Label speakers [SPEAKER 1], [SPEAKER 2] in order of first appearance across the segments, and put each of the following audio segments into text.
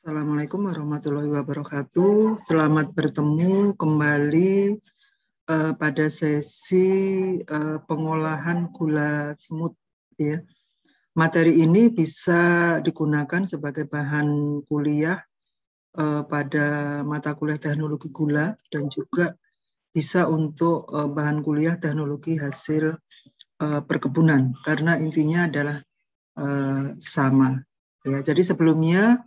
[SPEAKER 1] Assalamualaikum warahmatullahi wabarakatuh. Selamat bertemu kembali pada sesi pengolahan gula semut. Ya. Materi ini bisa digunakan sebagai bahan kuliah pada mata kuliah teknologi gula dan juga bisa untuk bahan kuliah teknologi hasil perkebunan karena intinya adalah sama. Ya, jadi sebelumnya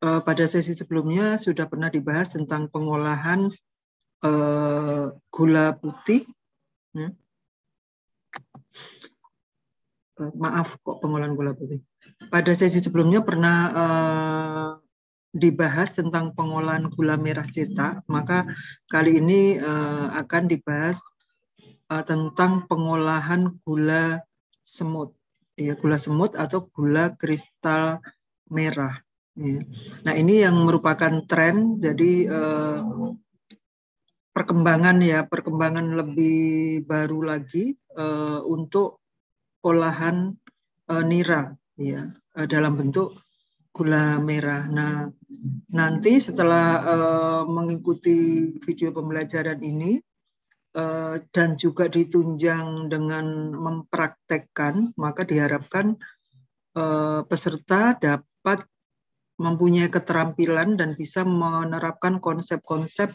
[SPEAKER 1] pada sesi sebelumnya sudah pernah dibahas tentang pengolahan gula putih. Maaf kok pengolahan gula putih. Pada sesi sebelumnya pernah dibahas tentang pengolahan gula merah cetak. Maka kali ini akan dibahas tentang pengolahan gula semut. Ya, gula semut atau gula kristal merah. Ya. Nah, ini yang merupakan tren, jadi perkembangan lebih baru lagi untuk olahan nira, ya, dalam bentuk gula merah. Nah, nanti setelah mengikuti video pembelajaran ini dan juga ditunjang dengan mempraktekkan, maka diharapkan peserta dapat mempunyai keterampilan dan bisa menerapkan konsep-konsep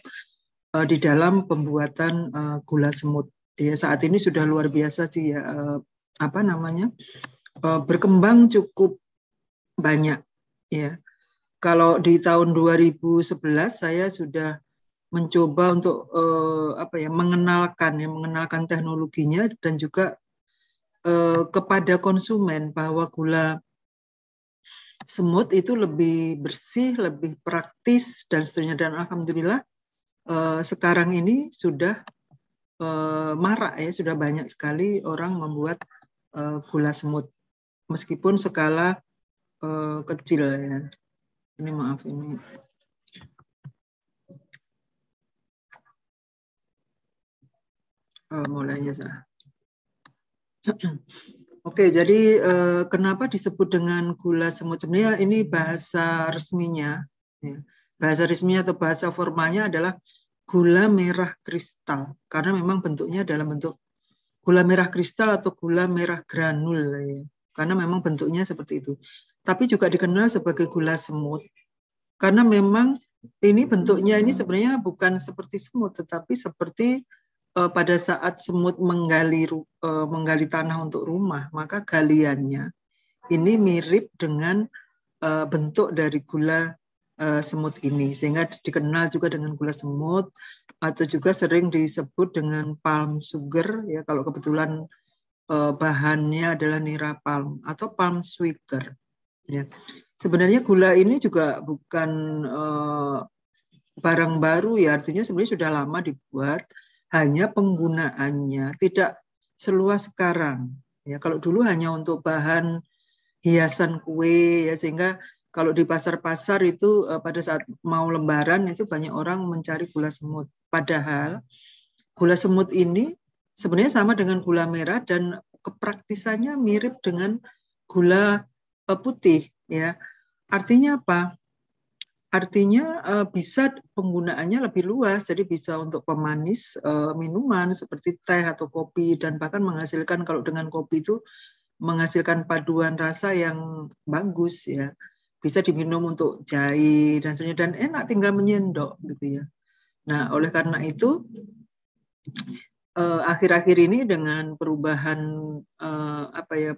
[SPEAKER 1] di dalam pembuatan gula semut. Ya, saat ini sudah luar biasa sih ya, berkembang cukup banyak. Ya, kalau di tahun 2011 saya sudah mencoba untuk mengenalkan teknologinya dan juga kepada konsumen bahwa gula semut itu lebih bersih, lebih praktis dan seterusnya, dan alhamdulillah sekarang ini sudah marak ya, sudah banyak sekali orang membuat gula semut meskipun skala kecil ya. Ini maaf ini. Mulainya salah. Oke, jadi kenapa disebut dengan gula semut? Sebenarnya ini bahasa resminya, ya. Bahasa resminya atau bahasa formalnya adalah gula merah kristal, karena memang bentuknya dalam bentuk gula merah kristal atau gula merah granul, ya. Karena memang bentuknya seperti itu. Tapi juga dikenal sebagai gula semut, karena memang ini bentuknya ini sebenarnya bukan seperti semut, tetapi seperti pada saat semut menggali tanah untuk rumah, maka galiannya ini mirip dengan bentuk dari gula semut ini, sehingga dikenal juga dengan gula semut atau juga sering disebut dengan palm sugar ya, kalau kebetulan bahannya adalah nira palm atau palm sugar ya. Sebenarnya gula ini juga bukan barang baru ya, artinya sebenarnya sudah lama dibuat, hanya penggunaannya tidak seluas sekarang. Ya, kalau dulu hanya untuk bahan hiasan kue ya, sehingga kalau di pasar-pasar itu pada saat mau lebaran itu banyak orang mencari gula semut. Padahal gula semut ini sebenarnya sama dengan gula merah dan kepraktisannya mirip dengan gula putih ya. Artinya apa? Artinya bisa penggunaannya lebih luas, jadi bisa untuk pemanis minuman seperti teh atau kopi, dan bahkan menghasilkan, kalau dengan kopi itu menghasilkan paduan rasa yang bagus ya, bisa diminum untuk jahe dan sebagainya, dan enak tinggal menyendok gitu ya. Nah, oleh karena itu akhir-akhir ini dengan perubahan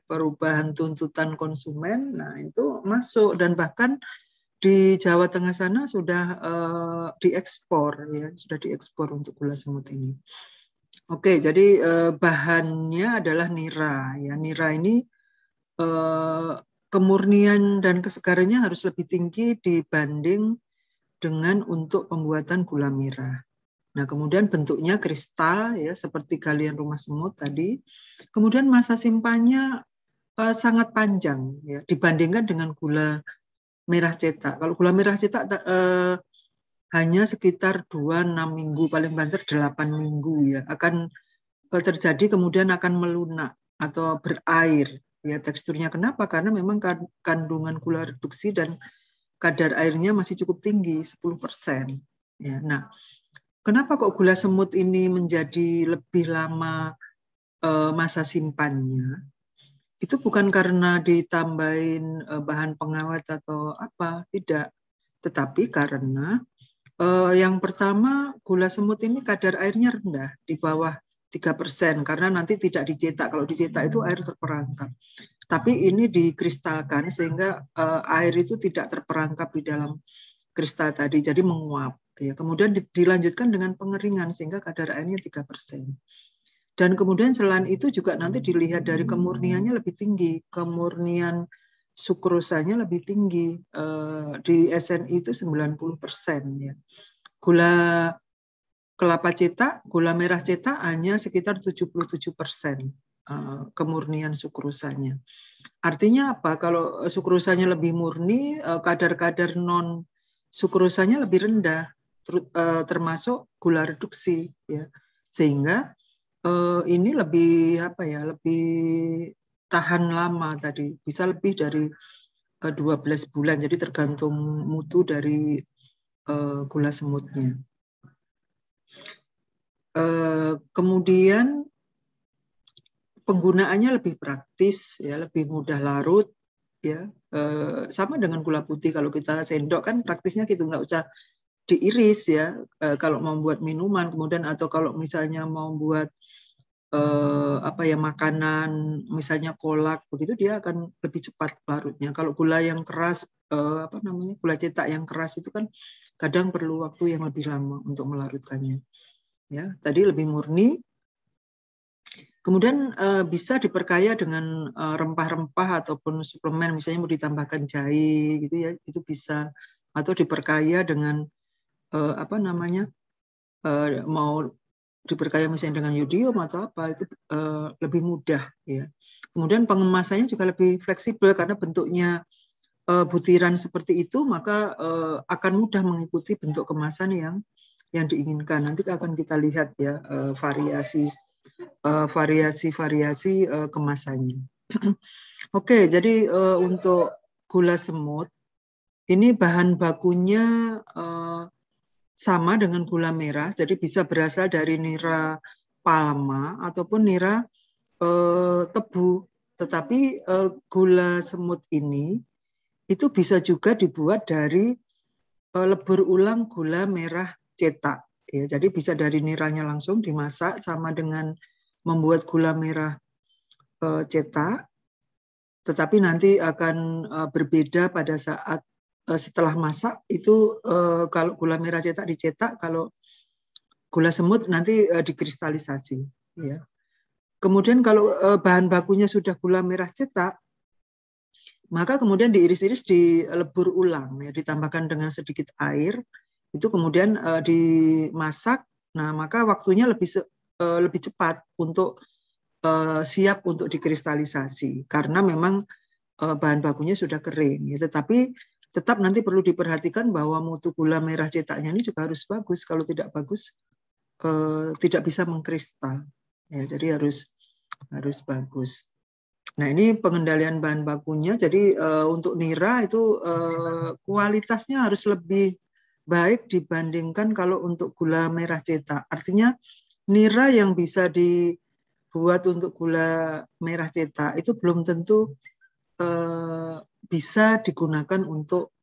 [SPEAKER 1] perubahan tuntutan konsumen, nah itu masuk, dan bahkan di Jawa Tengah sana sudah diekspor ya, sudah diekspor untuk gula semut ini. Oke, jadi bahannya adalah nira ya. Nira ini kemurnian dan kesegarannya harus lebih tinggi dibanding dengan untuk pembuatan gula merah. Nah, kemudian bentuknya kristal ya, seperti galian rumah semut tadi. Kemudian masa simpannya sangat panjang ya, dibandingkan dengan gula merah cetak. Kalau gula merah cetak hanya sekitar 2-6 minggu, paling banter 8 minggu ya, akan terjadi, kemudian akan melunak atau berair ya teksturnya. Kenapa? Karena memang kandungan gula reduksi dan kadar airnya masih cukup tinggi, 10%. Ya, nah, kenapa kok gula semut ini menjadi lebih lama masa simpannya? Itu bukan karena ditambahin bahan pengawet atau apa, tidak. Tetapi karena yang pertama, gula semut ini kadar airnya rendah, di bawah 3%, karena nanti tidak dicetak. Kalau dicetak itu air terperangkap. Tapi ini dikristalkan sehingga air itu tidak terperangkap di dalam kristal tadi, jadi menguap. Ya. Kemudian dilanjutkan dengan pengeringan sehingga kadar airnya 3%. Dan kemudian selain itu juga nanti dilihat dari kemurniannya lebih tinggi, kemurnian sukrosanya lebih tinggi, di SNI itu 90%. Ya. Gula kelapa cetak, gula merah cetak hanya sekitar 77% kemurnian sukrosanya. Artinya apa? Kalau sukrosanya lebih murni, kadar-kadar non sukrosanya lebih rendah, termasuk gula reduksi, ya. Sehingga ini lebih apa ya? Lebih tahan lama tadi, bisa lebih dari 12 bulan. Jadi tergantung mutu dari gula semutnya. Kemudian penggunaannya lebih praktis, ya, lebih mudah larut, ya, sama dengan gula putih. Kalau kita sendok kan praktisnya gitu, nggak usah diiris, ya, kalau mau buat minuman, kemudian atau kalau misalnya mau buat apa ya, makanan, misalnya kolak, begitu dia akan lebih cepat larutnya. Kalau gula yang keras, apa namanya, gula cetak yang keras itu kan kadang perlu waktu yang lebih lama untuk melarutkannya. Ya, tadi lebih murni. Kemudian bisa diperkaya dengan rempah-rempah ataupun suplemen, misalnya mau ditambahkan jahe gitu, ya, itu bisa, atau diperkaya dengan apa namanya, mau diperkaya misalnya dengan yodium atau apa, itu lebih mudah, ya. Kemudian pengemasannya juga lebih fleksibel karena bentuknya butiran seperti itu, maka akan mudah mengikuti bentuk kemasan yang diinginkan. Nanti akan kita lihat, ya, variasi kemasannya. Oke, jadi untuk gula semut ini bahan bakunya sama dengan gula merah, jadi bisa berasal dari nira palma ataupun nira tebu. Tetapi gula semut ini itu bisa juga dibuat dari lebur ulang gula merah cetak. Ya, jadi bisa dari niranya langsung dimasak sama dengan membuat gula merah cetak, tetapi nanti akan berbeda pada saat setelah masak itu. Kalau gula merah cetak dicetak, kalau gula semut nanti dikristalisasi, ya. Kemudian kalau bahan bakunya sudah gula merah cetak, maka kemudian diiris-iris, dilebur ulang, ya, ditambahkan dengan sedikit air, itu kemudian dimasak. Nah, maka waktunya lebih cepat untuk siap untuk dikristalisasi karena memang bahan bakunya sudah kering, ya. Tetapi tetap nanti perlu diperhatikan bahwa mutu gula merah cetaknya ini juga harus bagus. Kalau tidak bagus, tidak bisa mengkristal, ya. Jadi harus bagus. Nah, ini pengendalian bahan bakunya. Jadi untuk nira itu kualitasnya harus lebih baik dibandingkan kalau untuk gula merah cetak. Artinya nira yang bisa dibuat untuk gula merah cetak itu belum tentu bisa digunakan untuk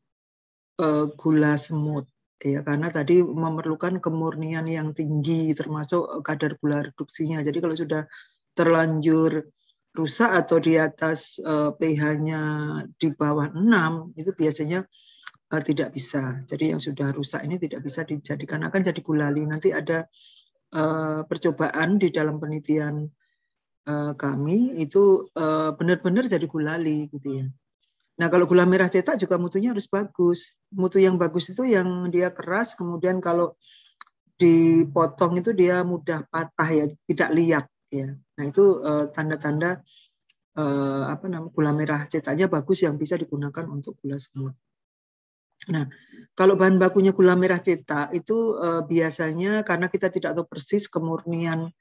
[SPEAKER 1] gula semut, ya, karena tadi memerlukan kemurnian yang tinggi termasuk kadar gula reduksinya. Jadi kalau sudah terlanjur rusak atau di atas pH-nya di bawah 6 itu biasanya tidak bisa. Jadi yang sudah rusak ini tidak bisa dijadikan, akan jadi gulali. Nanti ada percobaan di dalam penelitian kami itu benar-benar jadi gulali, gitu, ya. Nah, kalau gula merah cetak juga mutunya harus bagus. Mutu yang bagus itu yang dia keras, kemudian kalau dipotong itu dia mudah patah, ya, tidak liat, ya. Nah, itu tanda-tanda apa namanya, gula merah cetaknya bagus yang bisa digunakan untuk gula semut. Nah, kalau bahan bakunya gula merah cetak itu biasanya karena kita tidak tahu persis kemurnian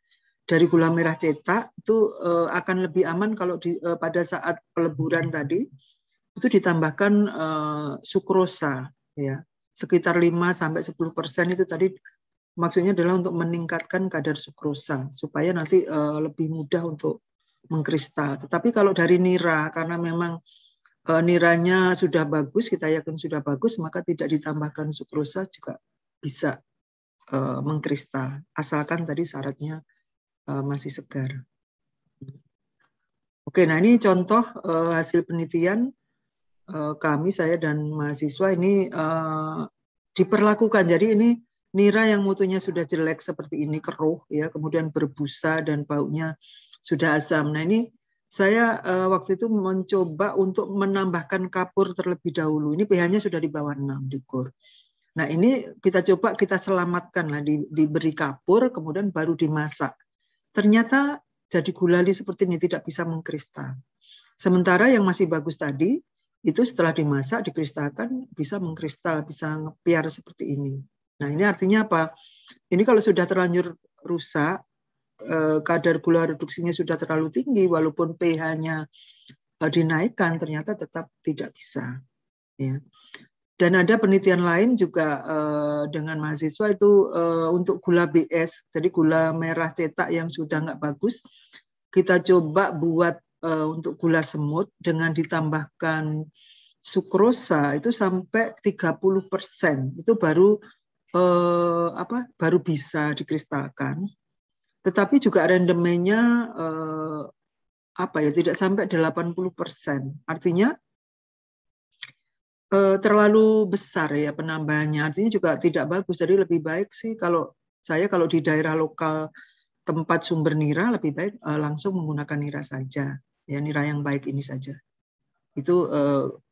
[SPEAKER 1] dari gula merah cetak, itu akan lebih aman kalau pada saat peleburan tadi itu ditambahkan sukrosa, ya, sekitar 5-10% itu tadi maksudnya adalah untuk meningkatkan kadar sukrosa supaya nanti lebih mudah untuk mengkristal. Tetapi kalau dari nira, karena memang niranya sudah bagus, kita yakin sudah bagus, maka tidak ditambahkan sukrosa juga bisa mengkristal, asalkan tadi syaratnya masih segar. Oke, nah ini contoh hasil penelitian kami, saya dan mahasiswa ini diperlakukan. Jadi ini nira yang mutunya sudah jelek seperti ini, keruh, ya, kemudian berbusa dan baunya sudah asam. Nah ini saya waktu itu mencoba untuk menambahkan kapur terlebih dahulu. Ini pH-nya sudah di bawah 6 di KUR. Nah ini kita coba, kita selamatkan lah, diberi kapur, kemudian baru dimasak. Ternyata jadi gulali seperti ini, tidak bisa mengkristal. Sementara yang masih bagus tadi, itu setelah dimasak, dikristalkan, bisa mengkristal, bisa ngepiar seperti ini. Nah ini artinya apa? Ini kalau sudah terlanjur rusak, kadar gula reduksinya sudah terlalu tinggi, walaupun pH-nya dinaikkan, ternyata tetap tidak bisa. Ya. Dan ada penelitian lain juga dengan mahasiswa itu untuk gula BS, jadi gula merah cetak yang sudah nggak bagus, kita coba buat untuk gula semut dengan ditambahkan sukrosa itu sampai 30%, itu baru baru bisa dikristalkan. Tetapi juga rendemennya tidak sampai 80%. Artinya terlalu besar ya penambahannya, artinya juga tidak bagus. Jadi lebih baik sih kalau di daerah lokal tempat sumber nira, lebih baik langsung menggunakan nira saja, ya, nira yang baik ini saja. Itu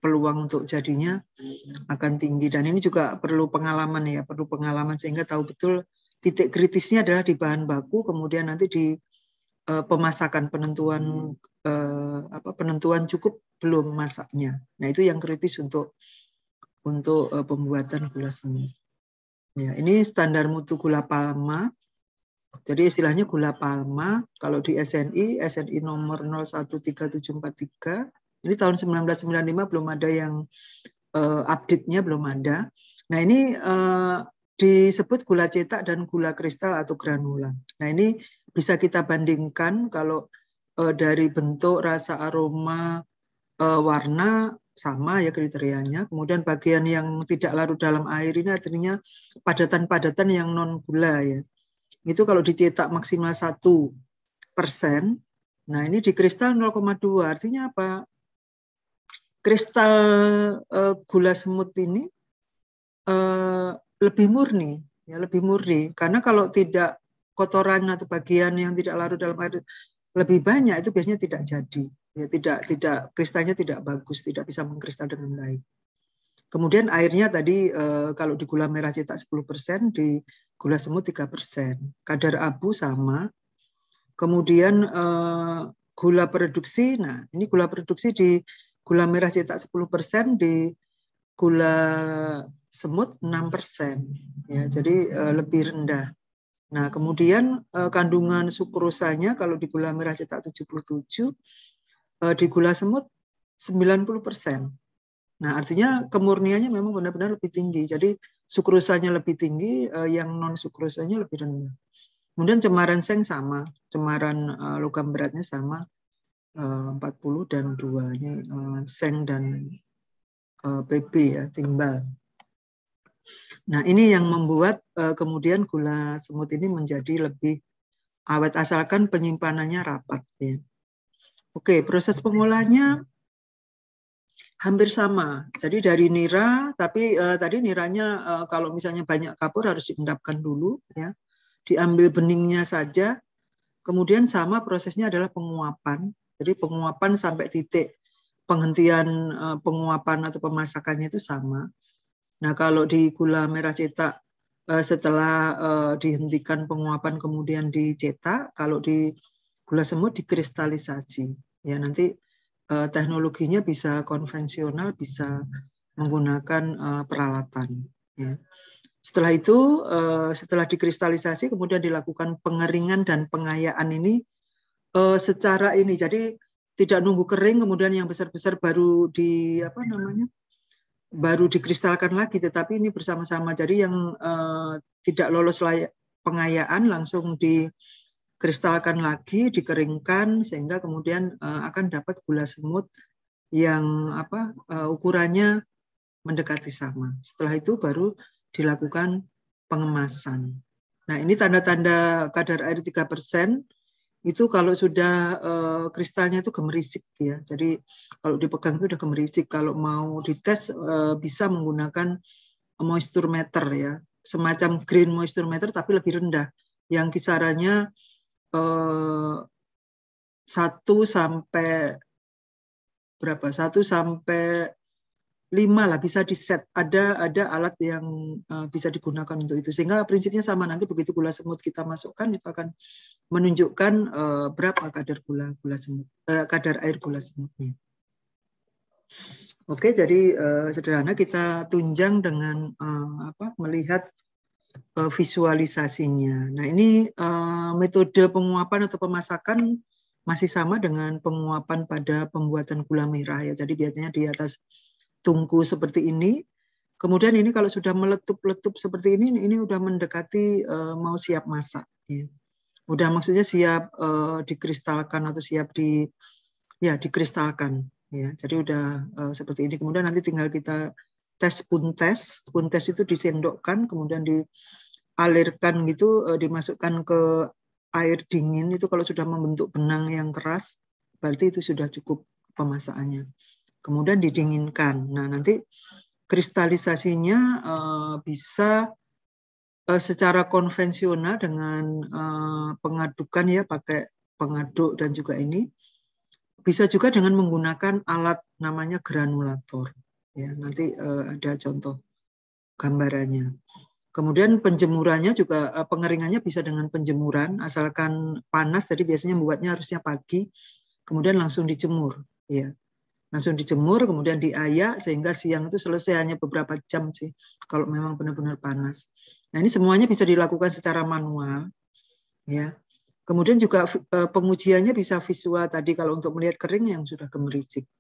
[SPEAKER 1] peluang untuk jadinya akan tinggi. Dan ini juga perlu pengalaman ya, perlu pengalaman sehingga tahu betul titik kritisnya adalah di bahan baku, kemudian nanti di pemasakan, penentuan cukup belum masaknya. Nah itu yang kritis untuk pembuatan gula semut. Ya, ini standar mutu gula palma. Jadi istilahnya gula palma. Kalau di SNI nomor 013743. Ini tahun 1995 belum ada yang update-nya, belum ada. Nah ini disebut gula cetak dan gula kristal atau granula. Nah ini bisa kita bandingkan kalau dari bentuk, rasa, aroma, warna sama ya kriterianya. Kemudian bagian yang tidak larut dalam air ini artinya padatan-padatan yang non gula ya. Itu kalau dicetak maksimal 1%, nah ini di kristal 0,2. Artinya apa? Kristal gula semut ini lebih murni, ya, lebih murni. Karena kalau tidak, kotoran atau bagian yang tidak larut dalam air lebih banyak, itu biasanya tidak jadi. Ya, tidak kristalnya tidak bagus, tidak bisa mengkristal dengan baik. Kemudian airnya tadi kalau di gula merah cetak 10%, di gula semut 3%. Kadar abu sama. Kemudian gula produksi, nah ini gula produksi di gula merah cetak 10%, di gula semut 6%. Ya, jadi lebih rendah. Nah, kemudian kandungan sukrosanya kalau di gula merah cetak 77, di gula semut 90%. Nah, artinya kemurniannya memang benar-benar lebih tinggi. Jadi sukrosanya lebih tinggi, yang non sukrosanya lebih rendah. Kemudian cemaran seng sama, cemaran logam beratnya sama, 40 dan 2. Ini seng dan Pb ya, timbal. Nah, ini yang membuat kemudian gula semut ini menjadi lebih awet asalkan penyimpanannya rapat. Ya. Oke, proses pengolahannya hampir sama. Jadi dari nira, tapi tadi niranya kalau misalnya banyak kapur harus diendapkan dulu, ya. Diambil beningnya saja. Kemudian sama prosesnya adalah penguapan. Jadi penguapan sampai titik penghentian penguapan atau pemasakannya itu sama. Nah, kalau di gula merah cetak setelah dihentikan penguapan kemudian dicetak, kalau di gula semut dikristalisasi. Ya, nanti teknologinya bisa konvensional, bisa menggunakan peralatan. Ya. Setelah itu, setelah dikristalisasi, kemudian dilakukan pengeringan dan pengayaan ini secara ini. Jadi tidak nunggu kering kemudian yang besar-besar baru baru dikristalkan lagi, tetapi ini bersama-sama. Jadi yang tidak lolos pengayaan langsung dikristalkan lagi, dikeringkan sehingga kemudian akan dapat gula semut yang ukurannya mendekati sama. Setelah itu baru dilakukan pengemasan. Nah, ini tanda-tanda kadar air 3%. Itu kalau sudah kristalnya itu gemerisik ya. Jadi kalau dipegang itu udah gemerisik. Kalau mau dites bisa menggunakan moisture meter ya. Semacam green moisture meter tapi lebih rendah. Yang kisarannya 1 sampai 5 lah, bisa di set. Ada alat yang bisa digunakan untuk itu. Sehingga prinsipnya sama, nanti begitu gula semut kita masukkan itu akan menunjukkan berapa kadar kadar air gula semutnya. Oke, jadi sederhana kita tunjang dengan melihat visualisasinya. Nah, ini metode penguapan atau pemasakan masih sama dengan penguapan pada pembuatan gula merah ya. Jadi biasanya di atas tungku seperti ini. Kemudian ini kalau sudah meletup-letup seperti ini udah mendekati mau siap masak. Ya. Udah maksudnya siap dikristalkan atau siap dikristalkan. Ya. Jadi udah seperti ini. Kemudian nanti tinggal kita tes puntes. Puntes itu disendokkan, kemudian dialirkan gitu, dimasukkan ke air dingin. Itu kalau sudah membentuk benang yang keras, berarti itu sudah cukup pemasakannya. Kemudian didinginkan. Nah, nanti kristalisasinya bisa secara konvensional dengan pengadukan ya, pakai pengaduk dan juga ini. Bisa juga dengan menggunakan alat namanya granulator. Ya, nanti ada contoh gambarannya. Kemudian penjemurannya juga, pengeringannya bisa dengan penjemuran, asalkan panas. Jadi biasanya membuatnya harusnya pagi, kemudian langsung dijemur. Ya. Langsung dijemur, kemudian diayak sehingga siang itu selesai, hanya beberapa jam sih kalau memang benar-benar panas. Nah, ini semuanya bisa dilakukan secara manual ya. Kemudian juga pengujiannya bisa visual tadi kalau untuk melihat kering yang sudah gemerisik.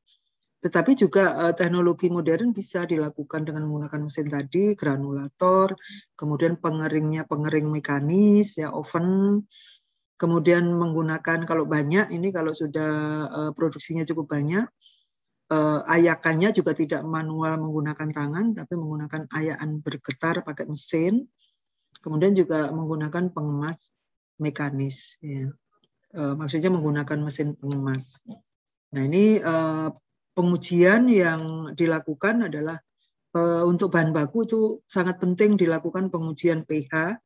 [SPEAKER 1] Tetapi juga teknologi modern bisa dilakukan dengan menggunakan mesin tadi, granulator, kemudian pengering mekanis ya, oven. Kemudian menggunakan kalau banyak ini, kalau sudah produksinya cukup banyak, ayakannya juga tidak manual menggunakan tangan, tapi menggunakan ayakan bergetar pakai mesin. Kemudian juga menggunakan pengemas mekanis. Ya. Maksudnya menggunakan mesin pengemas. Nah, ini pengujian yang dilakukan adalah untuk bahan baku itu sangat penting dilakukan pengujian pH.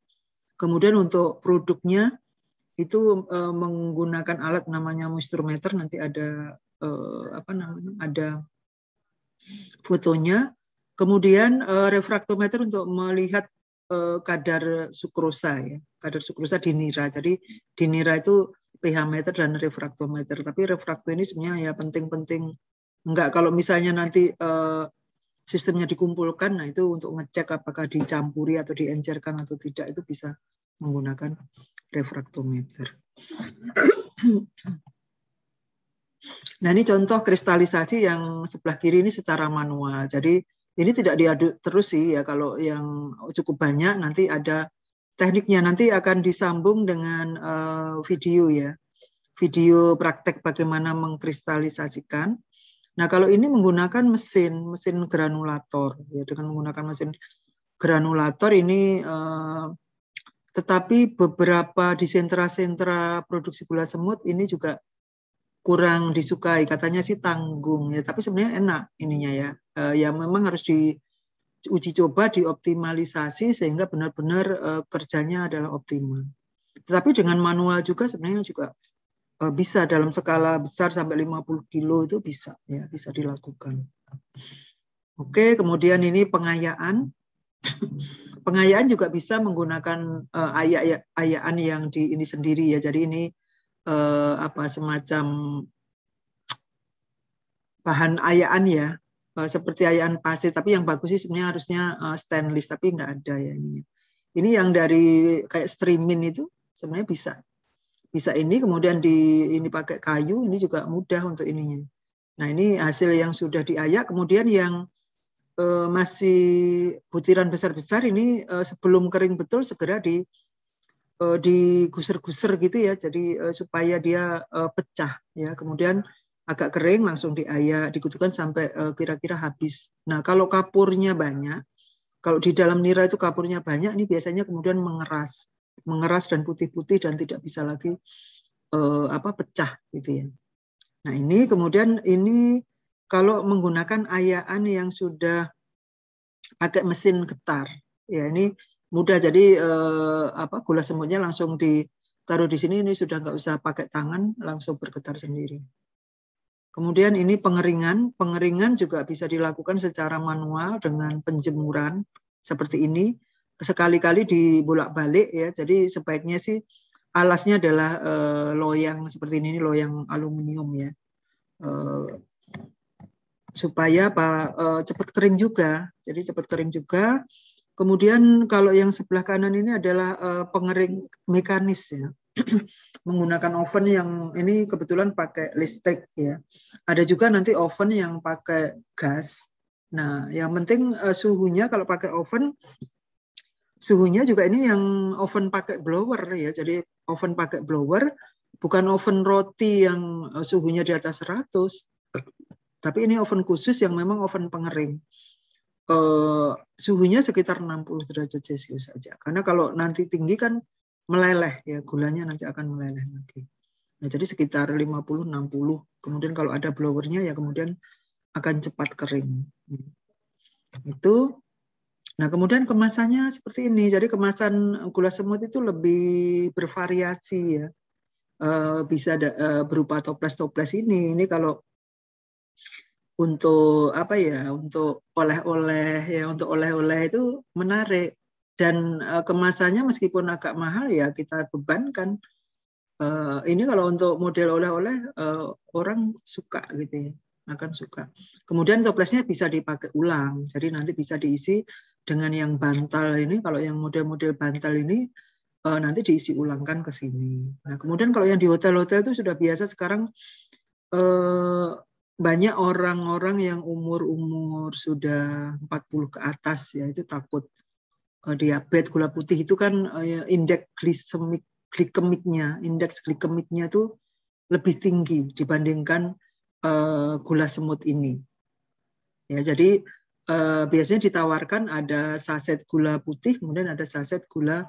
[SPEAKER 1] Kemudian untuk produknya itu menggunakan alat namanya moisture meter, nanti ada ada fotonya. Kemudian refraktometer untuk melihat kadar sukrosa ya, kadar sukrosa di nira. Jadi di nira itu pH meter dan refraktometer. Tapi refrakto ini sebenarnya ya penting-penting. Enggak, kalau misalnya nanti sistemnya dikumpulkan, nah itu untuk ngecek apakah dicampuri atau diencerkan atau tidak, itu bisa menggunakan refraktometer. Nah, ini contoh kristalisasi yang sebelah kiri ini secara manual. Jadi ini tidak diaduk terus sih ya, kalau yang cukup banyak nanti ada tekniknya, nanti akan disambung dengan video ya. Video praktek bagaimana mengkristalisasikan. Nah, kalau ini menggunakan mesin granulator ya, dengan menggunakan mesin granulator ini tetapi beberapa di sentra-sentra produksi gula semut ini juga kurang disukai, katanya sih tanggung ya, tapi sebenarnya enak ininya ya. Ya memang harus diuji coba, dioptimalisasi sehingga benar-benar kerjanya adalah optimal. Tetapi dengan manual juga sebenarnya juga bisa dalam skala besar sampai 50 kilo itu bisa ya, bisa dilakukan. Oke, kemudian ini pengayaan. Pengayaan juga bisa menggunakan ayakan yang di ini sendiri ya. Jadi ini semacam bahan ayakan ya, seperti ayakan pasir, tapi yang bagus sih sebenarnya harusnya stainless, tapi nggak ada ya ini. Ini yang dari kayak streamin itu sebenarnya bisa ini, kemudian ini pakai kayu, ini juga mudah untuk ininya. Nah, ini hasil yang sudah diayak, kemudian yang masih butiran besar-besar ini sebelum kering betul segera digusur-gusur gitu ya, jadi supaya dia pecah ya. Kemudian agak kering langsung diayak, dikutukan sampai kira-kira habis. Nah, kalau kapurnya banyak, kalau di dalam nira itu kapurnya banyak, ini biasanya kemudian mengeras dan putih-putih dan tidak bisa lagi pecah gitu ya. Nah, ini kemudian ini kalau menggunakan ayaan yang sudah pakai mesin getar, ya ini mudah. Jadi gula semutnya langsung ditaruh di sini, ini sudah nggak usah pakai tangan, langsung bergetar sendiri. Kemudian ini pengeringan. Pengeringan juga bisa dilakukan secara manual dengan penjemuran seperti ini. Sekali-kali dibolak-balik ya. Jadi sebaiknya sih alasnya adalah loyang seperti ini, loyang aluminium ya. Supaya cepat kering juga. Jadi cepat kering juga. Kemudian kalau yang sebelah kanan ini adalah pengering mekanis ya. Menggunakan oven yang ini kebetulan pakai listrik ya. Ada juga nanti oven yang pakai gas. Nah, yang penting suhunya kalau pakai oven, suhunya juga ini yang oven pakai blower ya. Jadi oven pakai blower, bukan oven roti yang suhunya di atas 100. Tapi ini oven khusus yang memang oven pengering. Suhunya sekitar 60 derajat Celcius saja. Karena kalau nanti tinggi kan meleleh ya, gulanya nanti akan meleleh lagi. Nah, jadi sekitar 50-60. Kemudian kalau ada blowernya ya kemudian akan cepat kering. Itu. Nah, kemudian kemasannya seperti ini. Jadi kemasan gula semut itu lebih bervariasi ya. Bisa berupa toples-toples ini. Ini kalau untuk untuk oleh-oleh ya, untuk oleh-oleh itu menarik. Dan kemasannya meskipun agak mahal ya kita bebankan. Ini kalau untuk model oleh-oleh orang suka gitu ya, akan suka. Kemudian toplesnya bisa dipakai ulang, jadi nanti bisa diisi dengan yang bantal ini. Kalau yang model-model bantal ini nanti diisi ulangkan ke sini. Nah, kemudian kalau yang di hotel-hotel itu sudah biasa sekarang banyak orang-orang yang umur sudah 40 ke atas ya, itu takut diabetes. Gula putih itu kan indeks glikemiknya itu lebih tinggi dibandingkan gula semut ini. Ya, jadi biasanya ditawarkan ada saset gula putih, kemudian ada saset gula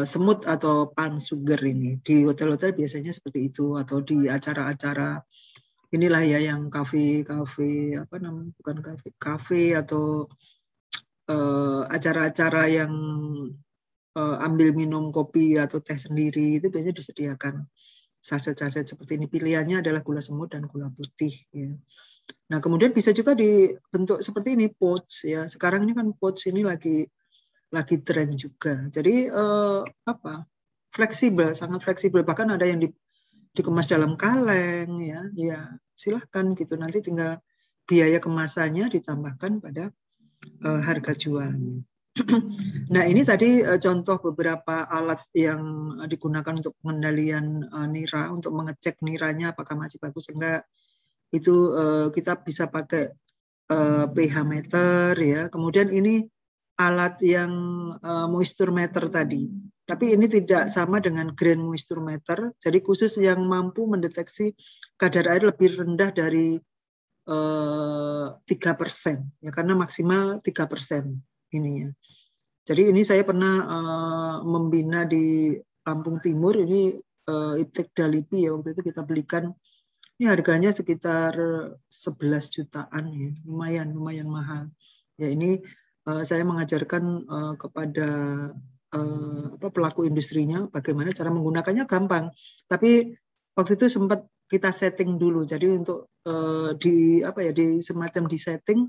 [SPEAKER 1] semut atau palm sugar ini. Di hotel-hotel biasanya seperti itu, atau di acara-acara inilah ya, yang kafe bukan kafe atau acara-acara yang ambil minum kopi atau teh sendiri, itu biasanya disediakan saset-saset seperti ini. Pilihannya adalah gula semut dan gula putih ya. Nah, kemudian bisa juga dibentuk seperti ini, pouch ya. Sekarang ini kan pouch ini lagi tren juga. Jadi fleksibel, sangat fleksibel. Bahkan ada yang dikemas dalam kaleng ya. Ya, silahkan gitu. Nanti tinggal biaya kemasannya ditambahkan pada harga jualnya. Nah, ini tadi contoh beberapa alat yang digunakan untuk pengendalian nira, untuk mengecek niranya apakah masih bagus enggak. Itu kita bisa pakai pH meter ya. Kemudian ini alat yang moisture meter tadi. Tapi ini tidak sama dengan grain moisture meter. Jadi khusus yang mampu mendeteksi kadar air lebih rendah dari 3%, ya, karena maksimal 3% ini ya. Jadi ini saya pernah membina di Lampung Timur, ini Iptek Dalipi ya, waktu itu kita belikan, ini harganya sekitar 11 jutaan ya, lumayan mahal. Ya, ini saya mengajarkan kepada pelaku industrinya bagaimana cara menggunakannya, gampang. Tapi waktu itu sempat kita setting dulu. Jadi untuk di semacam di setting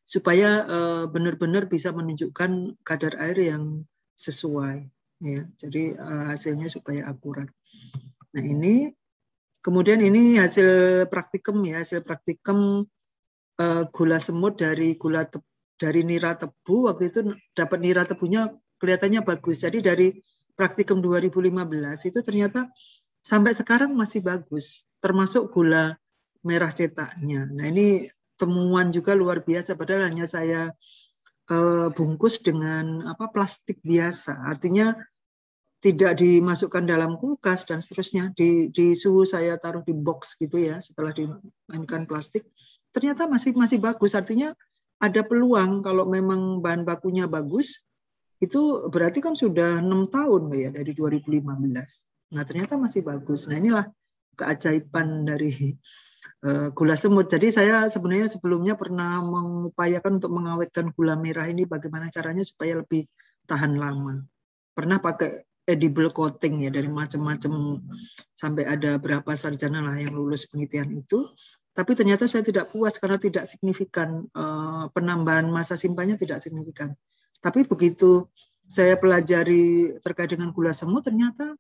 [SPEAKER 1] supaya benar-benar bisa menunjukkan kadar air yang sesuai ya. Jadi hasilnya supaya akurat. Nah, ini kemudian ini hasil praktikum ya, hasil praktikum gula semut dari nira tebu. Waktu itu dapat nira tebunya kelihatannya bagus. Jadi dari praktikum 2015 itu ternyata sampai sekarang masih bagus, termasuk gula merah cetaknya. Nah ini temuan juga luar biasa, padahal hanya saya bungkus dengan plastik biasa, artinya tidak dimasukkan dalam kulkas dan seterusnya, di suhu saya taruh di box gitu ya, setelah dimainkan plastik, ternyata masih bagus, artinya ada peluang kalau memang bahan bakunya bagus, itu berarti kan sudah 6 tahun ya dari 2015. Nah ternyata masih bagus. Nah inilah keajaiban dari gula semut. Jadi saya sebenarnya sebelumnya pernah mengupayakan untuk mengawetkan gula merah ini, bagaimana caranya supaya lebih tahan lama. Pernah pakai edible coating ya, dari macam-macam, sampai ada berapa sarjana lah yang lulus penelitian itu. Tapi ternyata saya tidak puas karena tidak signifikan, penambahan masa simpannya tidak signifikan. Tapi begitu saya pelajari terkait dengan gula semut, ternyata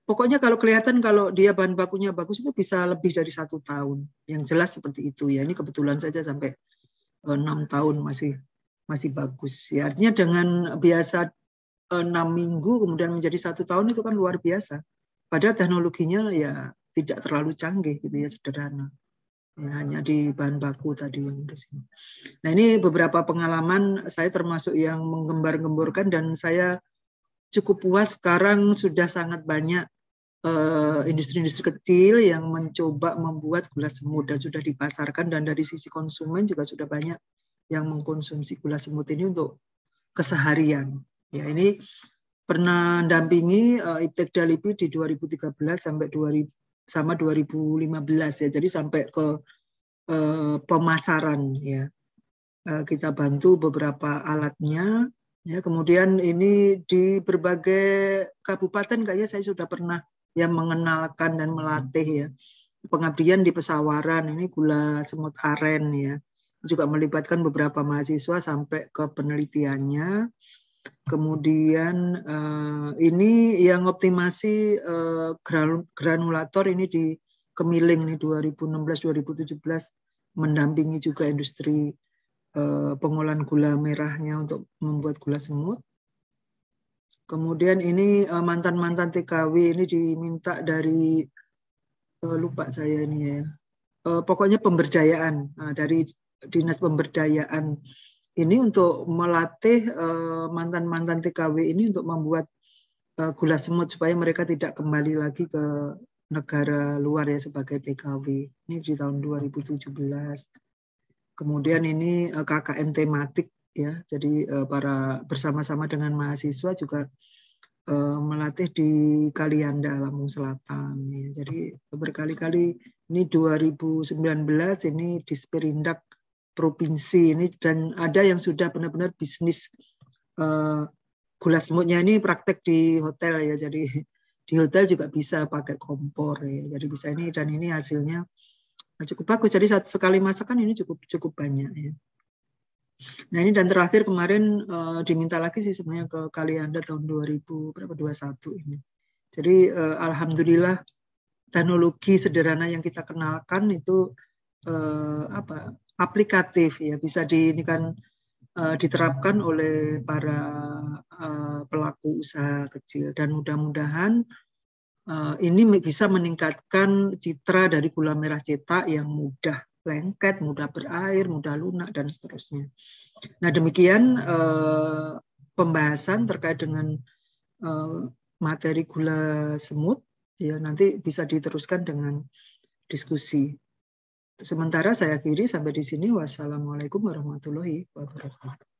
[SPEAKER 1] pokoknya kalau kelihatan kalau dia bahan bakunya bagus itu bisa lebih dari 1 tahun. Yang jelas seperti itu ya. Ini kebetulan saja sampai 6 tahun masih bagus. Ya, artinya dengan biasa 6 minggu kemudian menjadi 1 tahun itu kan luar biasa. Padahal teknologinya ya tidak terlalu canggih gitu ya, sederhana. Ya, hanya di bahan baku tadi yang di sini. Nah ini beberapa pengalaman saya termasuk yang menggembar-gemborkan, dan saya cukup puas sekarang sudah sangat banyak industri-industri kecil yang mencoba membuat gula semut dan sudah dipasarkan, dan dari sisi konsumen juga sudah banyak yang mengkonsumsi gula semut ini untuk keseharian. Ya ini pernah dampingi Iptek Dalipi di 2013 sampai 2015 ya, jadi sampai ke pemasaran ya, kita bantu beberapa alatnya ya. Kemudian ini di berbagai kabupaten kayaknya saya sudah pernah ya mengenalkan dan melatih ya. Pengabdian di Pesawaran ini gula semut aren ya, juga melibatkan beberapa mahasiswa sampai ke penelitiannya. Kemudian ini yang optimasi granulator ini di Kemiling nih 2016-2017, mendampingi juga industri pengolahan gula merahnya untuk membuat gula semut. Kemudian ini mantan-mantan TKW ini diminta dari lupa saya ini ya. Pokoknya pemberdayaan dari Dinas Pemberdayaan ini untuk melatih mantan-mantan TKW ini untuk membuat gula semut supaya mereka tidak kembali lagi ke negara luar ya sebagai TKW. Ini di tahun 2017. Kemudian ini KKN tematik ya. Jadi para bersama-sama dengan mahasiswa juga melatih di Kalianda, Lampung Selatan ya. Jadi berkali-kali, ini 2019 ini Disperindak provinsi ini, dan ada yang sudah benar-benar bisnis gula semutnya ini praktek di hotel ya. Jadi di hotel juga bisa pakai kompor ya. Jadi bisa ini, dan ini hasilnya cukup bagus. Jadi sekali masakan ini cukup banyak ya. Nah ini, dan terakhir kemarin diminta lagi sih sebenarnya ke Kalianda tahun 2021 ini. Jadi alhamdulillah teknologi sederhana yang kita kenalkan itu aplikatif ya, bisa diterapkan oleh para pelaku usaha kecil, dan mudah-mudahan ini bisa meningkatkan citra dari gula merah cetak yang mudah lengket, mudah berair, mudah lunak, dan seterusnya. Nah demikian pembahasan terkait dengan materi gula semut ya, nanti bisa diteruskan dengan diskusi. Sementara saya akhiri sampai di sini. Wassalamualaikum warahmatullahi wabarakatuh.